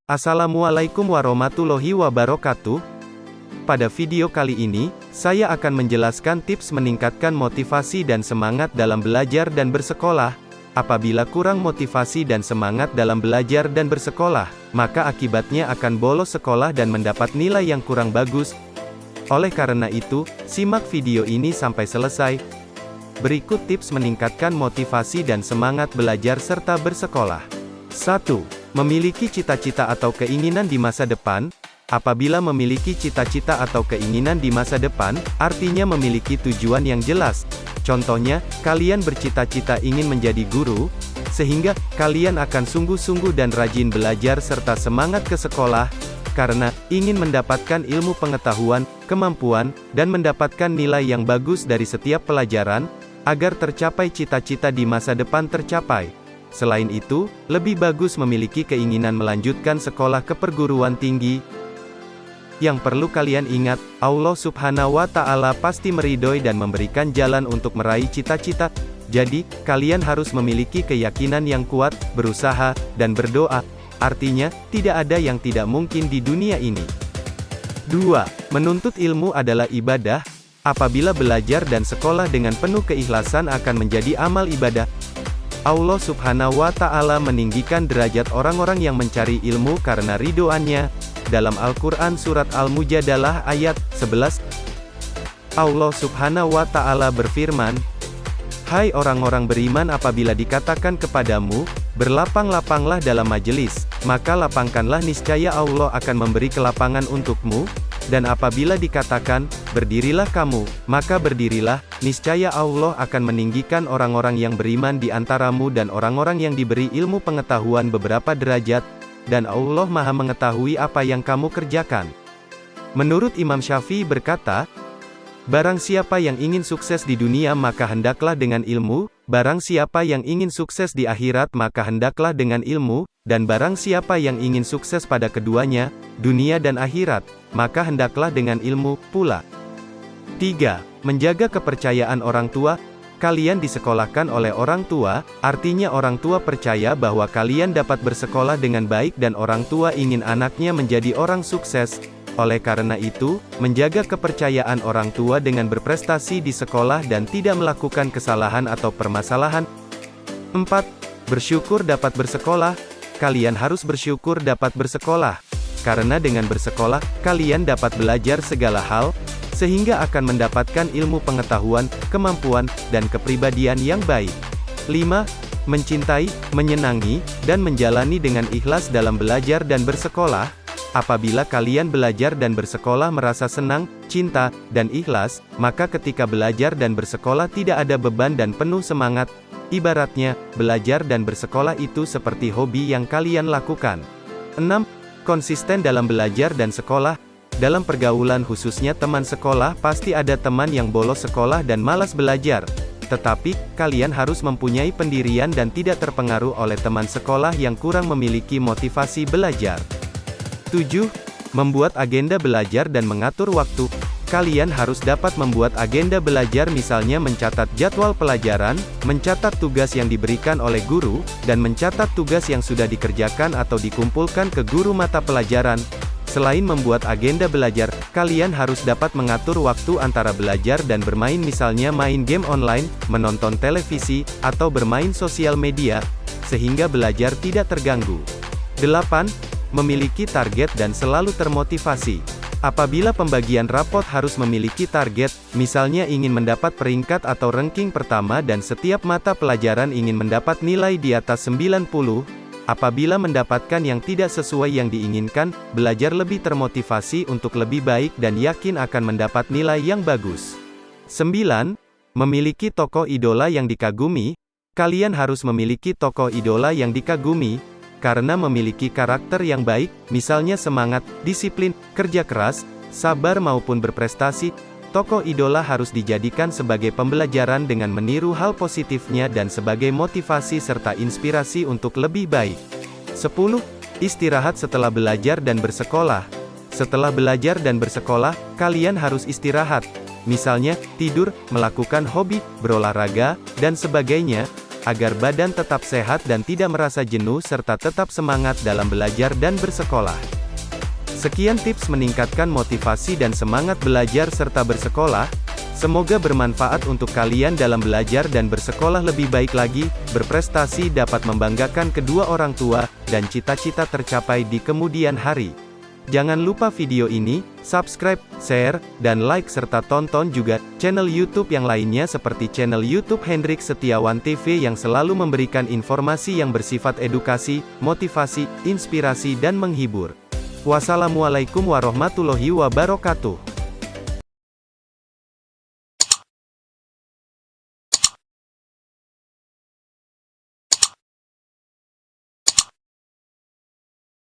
Assalamualaikum warahmatullahi wabarakatuh. Pada video kali ini, saya akan menjelaskan tips meningkatkan motivasi dan semangat dalam belajar dan bersekolah. Apabila kurang motivasi dan semangat dalam belajar dan bersekolah, maka akibatnya akan bolos sekolah dan mendapat nilai yang kurang bagus. Oleh karena itu, simak video ini sampai selesai. Berikut tips meningkatkan motivasi dan semangat belajar serta bersekolah. 1. Memiliki cita-cita atau keinginan di masa depan. Apabila memiliki cita-cita atau keinginan di masa depan, artinya memiliki tujuan yang jelas. Contohnya, kalian bercita-cita ingin menjadi guru, sehingga kalian akan sungguh-sungguh dan rajin belajar serta semangat ke sekolah, karena ingin mendapatkan ilmu pengetahuan, kemampuan, dan mendapatkan nilai yang bagus dari setiap pelajaran, agar tercapai cita-cita di masa depan tercapai. Selain itu, lebih bagus memiliki keinginan melanjutkan sekolah ke perguruan tinggi. Yang perlu kalian ingat, Allah Subhanahu wa Ta'ala pasti meridhoi dan memberikan jalan untuk meraih cita-cita. Jadi, kalian harus memiliki keyakinan yang kuat, berusaha, dan berdoa. Artinya, tidak ada yang tidak mungkin di dunia ini. 2. Menuntut ilmu adalah ibadah. Apabila belajar dan sekolah dengan penuh keikhlasan akan menjadi amal ibadah. Allah Subhanahu wa Ta'ala meninggikan derajat orang-orang yang mencari ilmu karena ridhoannya. Dalam Al-Quran Surat Al-Mujadalah ayat 11, Allah Subhanahu wa Ta'ala berfirman, "Hai orang-orang beriman, apabila dikatakan kepadamu, berlapang-lapanglah dalam majelis, maka lapangkanlah, niscaya Allah akan memberi kelapangan untukmu. Dan apabila dikatakan, berdirilah kamu, maka berdirilah, niscaya Allah akan meninggikan orang-orang yang beriman di antaramu dan orang-orang yang diberi ilmu pengetahuan beberapa derajat, dan Allah Maha mengetahui apa yang kamu kerjakan." Menurut Imam Syafi'i berkata, "Barang siapa yang ingin sukses di dunia maka hendaklah dengan ilmu, barang siapa yang ingin sukses di akhirat maka hendaklah dengan ilmu, dan barang siapa yang ingin sukses pada keduanya, dunia dan akhirat, maka hendaklah dengan ilmu pula." 3. Menjaga kepercayaan orang tua. Kalian disekolahkan oleh orang tua, artinya orang tua percaya bahwa kalian dapat bersekolah dengan baik dan orang tua ingin anaknya menjadi orang sukses. Oleh karena itu, menjaga kepercayaan orang tua dengan berprestasi di sekolah dan tidak melakukan kesalahan atau permasalahan. 4. Bersyukur dapat bersekolah. Kalian harus bersyukur dapat bersekolah. Karena dengan bersekolah, kalian dapat belajar segala hal, sehingga akan mendapatkan ilmu pengetahuan, kemampuan, dan kepribadian yang baik. 5. Mencintai, menyenangi, dan menjalani dengan ikhlas dalam belajar dan bersekolah. Apabila kalian belajar dan bersekolah merasa senang, cinta, dan ikhlas, maka ketika belajar dan bersekolah tidak ada beban dan penuh semangat. Ibaratnya, belajar dan bersekolah itu seperti hobi yang kalian lakukan. 6. Konsisten dalam belajar dan sekolah. Dalam pergaulan khususnya teman sekolah, pasti ada teman yang bolos sekolah dan malas belajar. Tetapi, kalian harus mempunyai pendirian dan tidak terpengaruh oleh teman sekolah yang kurang memiliki motivasi belajar. 7. Membuat agenda belajar dan mengatur waktu. Kalian harus dapat membuat agenda belajar, misalnya mencatat jadwal pelajaran, mencatat tugas yang diberikan oleh guru, dan mencatat tugas yang sudah dikerjakan atau dikumpulkan ke guru mata pelajaran. Selain membuat agenda belajar, kalian harus dapat mengatur waktu antara belajar dan bermain, misalnya main game online, menonton televisi, atau bermain sosial media, sehingga belajar tidak terganggu. 8. Memiliki target dan selalu termotivasi. Apabila pembagian rapot harus memiliki target, misalnya ingin mendapat peringkat atau ranking pertama dan setiap mata pelajaran ingin mendapat nilai di atas 90, apabila mendapatkan yang tidak sesuai yang diinginkan, belajar lebih termotivasi untuk lebih baik dan yakin akan mendapat nilai yang bagus. 9. Memiliki tokoh idola yang dikagumi. Kalian harus memiliki tokoh idola yang dikagumi, karena memiliki karakter yang baik, misalnya semangat, disiplin, kerja keras, sabar maupun berprestasi. Tokoh idola harus dijadikan sebagai pembelajaran dengan meniru hal positifnya dan sebagai motivasi serta inspirasi untuk lebih baik. 10. Istirahat setelah belajar dan bersekolah. Setelah belajar dan bersekolah, kalian harus istirahat. Misalnya, tidur, melakukan hobi, berolahraga, dan sebagainya. agar badan tetap sehat dan tidak merasa jenuh serta tetap semangat dalam belajar dan bersekolah. Sekian tips meningkatkan motivasi dan semangat belajar serta bersekolah. Semoga bermanfaat untuk kalian dalam belajar dan bersekolah lebih baik lagi, berprestasi dapat membanggakan kedua orang tua, dan cita-cita tercapai di kemudian hari. Jangan lupa video ini, subscribe, share, dan like serta tonton juga channel YouTube yang lainnya seperti channel YouTube Hendrik Setiawan TV yang selalu memberikan informasi yang bersifat edukasi, motivasi, inspirasi dan menghibur. Wassalamualaikum warahmatullahi wabarakatuh.